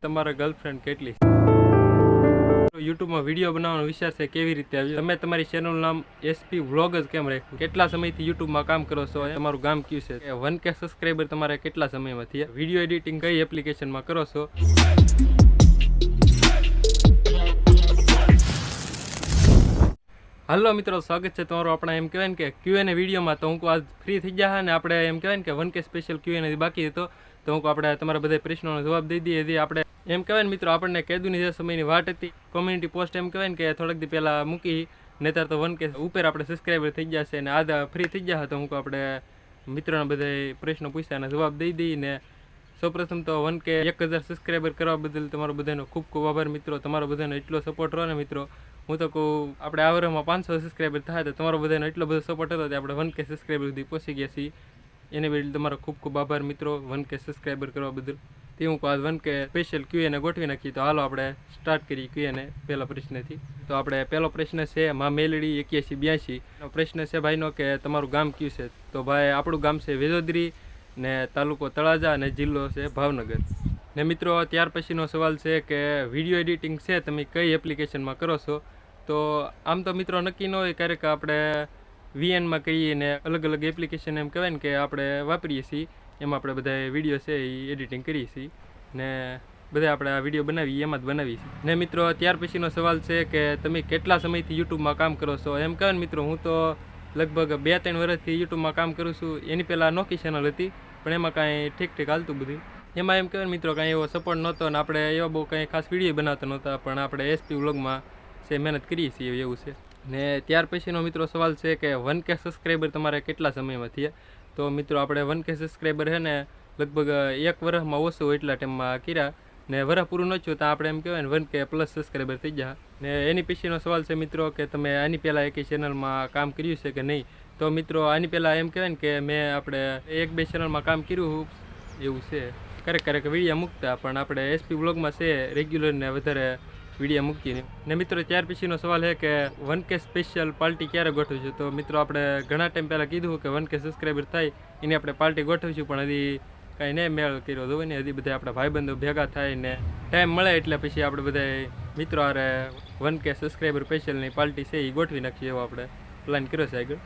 તમારા ગર્લફ્રેન્ડ કેટલી YouTube માં વિડિયો બનાવવાનો વિચાર છે કેવી રીતે આવ્યો? તમે તમારી ચેનલનું નામ SP વ્લોગ જ કેમ રાખ્યું? કેટલા સમયથી YouTube માં કામ કરો છો? તમારું ગામ કયું છે? 1K સબસ્ક્રાઇબર તમારે કેટલા સમયમાં થયા? વિડિયો એડિટિંગ કઈ એપ્લિકેશનમાં કરો છો? હાલો મિત્રો, સ્વાગત છે તમારું આપણા એમ કહેવાય ને કે Q&A વિડીયોમાં. તો હું આજ ફ્રી થઈ ગયા ને આપણે એમ કહેવાય ને કે 1K સ્પેશિયલ Q&A બાકી હતો, તો હું આપણે તમારા બધા પ્રશ્નોનો જવાબ દઈ દઈએ. આપણે એમ કહેવાય ને મિત્રો, આપણને કેદુની જે સમયની વાટ હતી, કોમ્યુનિટી પોસ્ટ એમ કહેવાય ને કે થોડાક દી પહેલાં મૂકી, નહીતર તો 1K ઉપર આપણે સબસ્ક્રાઈબર થઈ ગયા છે અને આ ફ્રી થઈ ગયા તો હું આપણે મિત્રોના બધા પ્રશ્નો પૂછ્યા અને જવાબ દઈ દઈએ. ને સૌપ્રથમ તો 1K 1000 સબસ્ક્રાઈબર કરવા બદલ તમારો બધાનો ખૂબ ખૂબ આભાર મિત્રો. તમારો બધાનો એટલો સપોર્ટ રહો ને મિત્રો. હું તો કહું આપણે આ વર્ષમાં 500 સબસ્ક્રાઈબર થાય તો તમારો બધાનો એટલો બધો સપોર્ટ હતો કે આપણે 1K સબસ્ક્રાઈબર સુધી પહોંચી ગયા છીએ. એને બદલ તમારો ખૂબ ખૂબ આભાર મિત્રો 1K સબસ્ક્રાઈબર કરવા બદલ. તે હું આજ 1K સ્પેશિયલ Q&A ગોઠવી નાખી. તો હાલો આપણે સ્ટાર્ટ કરીએ Q&A પહેલા પ્રશ્નથી. તો આપણે પહેલો પ્રશ્ન છે મા મેલડી 8182 નો પ્રશ્ન છે ભાઈનો કે તમારું ગામ કયું છે? તો ભાઈ આપણું ગામ છે વેજોદરી ને તાલુકો તળાજા અને જિલ્લો છે ભાવનગર. ને મિત્રો ત્યાર પછીનો સવાલ છે કે વિડીયો એડિટિંગ છે તમે કઈ એપ્લિકેશનમાં કરો છો? તો આમ તો મિત્રો નક્કી ન હોય, ક્યારેક આપણે VN માં કરીએ ને અલગ અલગ એપ્લિકેશન એમ કહેવાય ને કે આપણે વાપરીએ છીએ. એમાં આપણે બધા વિડીયો છે એ એડિટિંગ કરીએ છીએ ને બધા આપણે આ વિડીયો બનાવીએ એમાં જ બનાવીએ છીએ. ને મિત્રો ત્યાર પછીનો સવાલ છે કે તમે કેટલા સમયથી યુટ્યુબમાં કામ કરો છો? એમ કહેવાય ને મિત્રો, હું તો લગભગ 2-3 વર્ષથી યુટ્યુબમાં કામ કરું છું. એની પહેલાં નોકી ચેનલ હતી પણ એમાં કાંઈ ઠીક હાલતું બધું. એમાં એમ કહેવાય મિત્રો કાંઈ એવો સપોર્ટ નહોતો ને આપણે એવા બહુ કાંઈ ખાસ વિડીયો બનાવતા નહોતા, પણ આપણે SP વ્લોગમાં છે મહેનત કરીએ છીએ એવું છે. ને ત્યાર પછીનો મિત્રો સવાલ છે કે 1K સબસ્ક્રાઈબર તમારે કેટલા સમયમાં થયા? તો મિત્રો આપણે 1K સબસ્ક્રાઈબર છે ને લગભગ 1 વર્ષમાં ઓછું એટલા ટાઈમમાં કર્યા ને વર્ષ પૂરું ન થયું તો આપણે એમ કહેવાય ને 1K પ્લસ સબસ્ક્રાઈબર થઈ ગયા. ને એની પછીનો સવાલ છે મિત્રો કે તમે આની પહેલાં એકેય ચેનલમાં કામ કર્યું છે કે નહીં? તો મિત્રો આની પહેલાં એમ કહેવાય ને કે મેં આપણે 1-2 ચેનલમાં કામ કર્યું એવું છે. ક્યારેક વિડીયો મૂકતા, પણ આપણે SP વ્લોગમાં છે રેગ્યુલર ને વધારે વિડીયો મૂકીને. ને મિત્રો ત્યાર પછીનો સવાલ છે કે 1K સ્પેશિયલ પાર્ટી ક્યારે ગોઠવીશું? તો મિત્રો આપણે ઘણા ટાઈમ પહેલાં કીધું કે 1K સબસ્ક્રાઈબર થાય એની આપણે પાર્ટી ગોઠવીશું, પણ હજી કાંઈ નહીં મેળ કર્યો હોય ને. હજી બધા આપણા ભાઈબંધો ભેગા થાય ને ટાઈમ મળે એટલે પછી આપણે બધા મિત્રો આરે 1K સબસ્ક્રાઈબર સ્પેશિયલની પાર્ટી છે એ ગોઠવી નાખીએ એવો આપણે પ્લાન કર્યો છે આગળ.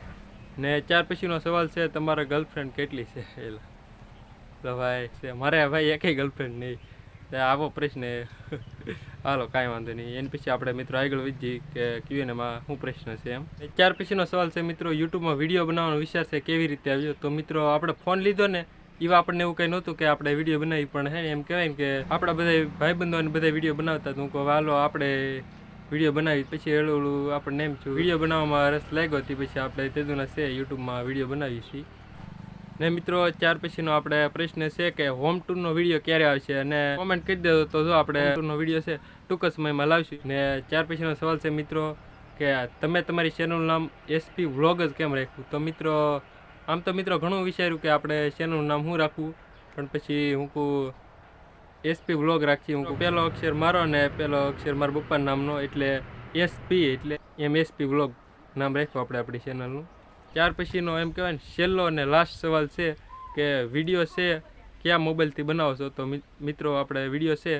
ને ત્યાર પછીનો સવાલ છે તમારા ગર્લફ્રેન્ડ કેટલી છે? એટલે ભાઈ છે મારે ભાઈ એકેય ગર્લફ્રેન્ડ નહીં. આવો પ્રશ્ન હાલો કાંઈ વાંધો નહીં. એની પછી આપણે મિત્રો આગળ વધીએ કે Q&Aમાં શું પ્રશ્ન છે એમ. ત્યાર પછીનો સવાલ છે મિત્રો યુટ્યુબમાં વિડીયો બનાવવાનો વિચાર છે કેવી રીતે આવ્યો? તો મિત્રો આપણે ફોન લીધો ને એવા આપણને એવું કંઈ નહોતું કે આપણે વિડીયો બનાવી, પણ હે ને એમ કહેવાય ને કે આપણા બધા ભાઈબંધોને બધા વિડીયો બનાવતા. તો હું કહું હાલો આપણે વિડીયો બનાવી. પછી હળવું આપણને એમ છું વિડીયો બનાવવામાં રસ લાગ્યો હતી, પછી આપણે તેદુના છે યુટ્યુબમાં વિડીયો બનાવીએ છીએ. ને મિત્રો ત્યાર પછીનો આપણે પ્રશ્ન છે કે હોમ ટૂરનો વિડીયો ક્યારે આવશે? અને કોમેન્ટ કરી દો તો જો આપણે હોમ ટૂરનો વિડીયો છે ટૂંક જ સમયમાં લાવશું. ને ત્યાર પછીનો સવાલ છે મિત્રો કે તમે તમારી ચેનલનું નામ SP વ્લોગ જ કેમ રાખ્યું? તો મિત્રો આમ તો મિત્રો ઘણું વિચાર્યું કે આપણે ચેનલનું નામ શું રાખવું, પણ પછી હું કહું SP વ્લોગ રાખીએ. હું પહેલો અક્ષર મારો ને પહેલો અક્ષર મારા પપ્પાના નામનો એટલે SP, એટલે એમ SP વ્લોગ નામ રાખ્યું આપણે આપણી ચેનલનું. ત્યાર પછીનો એમ કહેવાય ને છેલ્લો અને લાસ્ટ સવાલ છે કે વિડીયો છે કયા મોબાઈલથી બનાવો છો? તો મિત્રો આપણે વિડીયો છે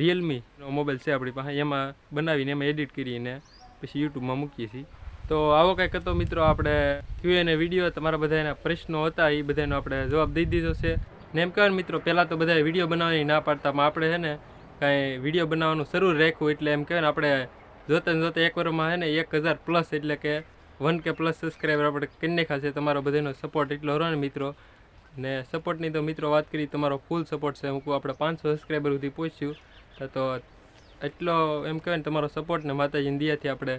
રિયલમીનો મોબાઈલ છે આપણી પાસે, એમાં બનાવીને એમાં એડિટ કરીને પછી યુટ્યુબમાં મૂકીએ છીએ. તો આવો કંઈક હતો મિત્રો આપણે Q&A વિડીયો. તમારા બધાના પ્રશ્નો હતા એ બધાનો આપણે જવાબ દઈ દીધો છે. ને એમ કહેવાય મિત્રો પહેલાં તો બધા વિડીયો બનાવવાની ના પાડતામાં આપણે છે ને કાંઈ વિડીયો બનાવવાનું શરૂ રાખ્યું એટલે એમ કહેવાય ને આપણે જોતા એક વર્ષમાં છે ને 1000 પ્લસ એટલે કે 1K પ્લસ સબસ્ક્રાઈબર આપણે કરી નાખ્યા છે. તમારો બધાનો સપોર્ટ એટલો રહો ને મિત્રો. ને સપોર્ટની તો મિત્રો વાત કરી, તમારો ફૂલ સપોર્ટ છે. હું કહું આપણે 500 સબસ્ક્રાઈબર સુધી પહોંચ્યું તો એટલો એમ કહેવાય ને તમારો સપોર્ટ ને માતાજીની દયાથી આપણે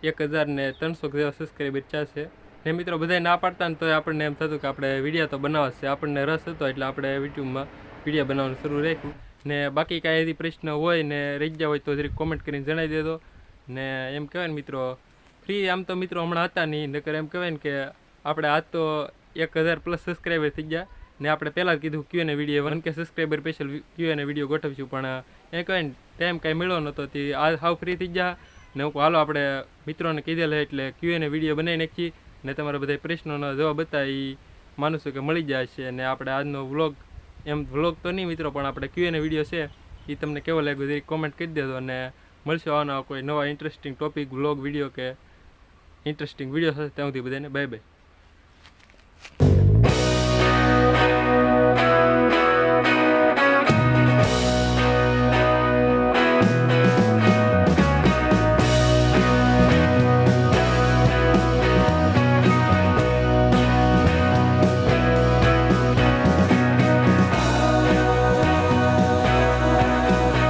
1300 જેવા સબસ્ક્રાઈબર ચાલશે. ને મિત્રો બધા ના પાડતા ને તો આપણને એમ થતું કે આપણે વિડીયો તો બનાવવા છે, આપણને રસ હતો એટલે આપણે યુટ્યુબમાં વિડીયો બનાવવાનું શરૂ રાખ્યું. ને બાકી કાંઈ એવી પ્રશ્ન હોય ને રહી ગયા હોય તો જરીક કોમેન્ટ કરીને જણાવી દેજો. ને એમ કહેવાય ને મિત્રો ફ્રી આમ તો મિત્રો હમણાં હતા નહીં, નકર એમ કહેવાય ને કે આપણે આજ તો 1000 પ્લસ સબસ્ક્રાઈબર થઈ ગયા. ને આપણે પહેલાં જ કીધું Q&A video 1K subscriber special Q&A video ગોઠવીશું, પણ એ કહેવાય ને ટાઈમ કાંઈ મળ્યો નહોતો તે આ હાવ ફ્રી થઈ ગયા. ને હું હાલો આપણે મિત્રોને કીધેલ એટલે Q&A વિડીયો બનાવી નાખી ને તમારા બધા પ્રશ્નોના જવાબ હતા એ માનું છું કે મળી જાય છે. અને આપણે આજનો વ્લોગ એમ વ્લોગ તો નહીં મિત્રો, પણ આપણે Q&A વિડીયો છે એ તમને કેવો લાગ્યો એ કોમેન્ટ કરી દેજો. અને મળશું આવવાના કોઈ નવા ઇન્ટરેસ્ટિંગ ટોપિક, વ્લોગ, વિડીયો કે ઇન્ટરેસ્ટિંગ વિડીયો સાથે. ત્યાં સુધી બધાને બાય બાય.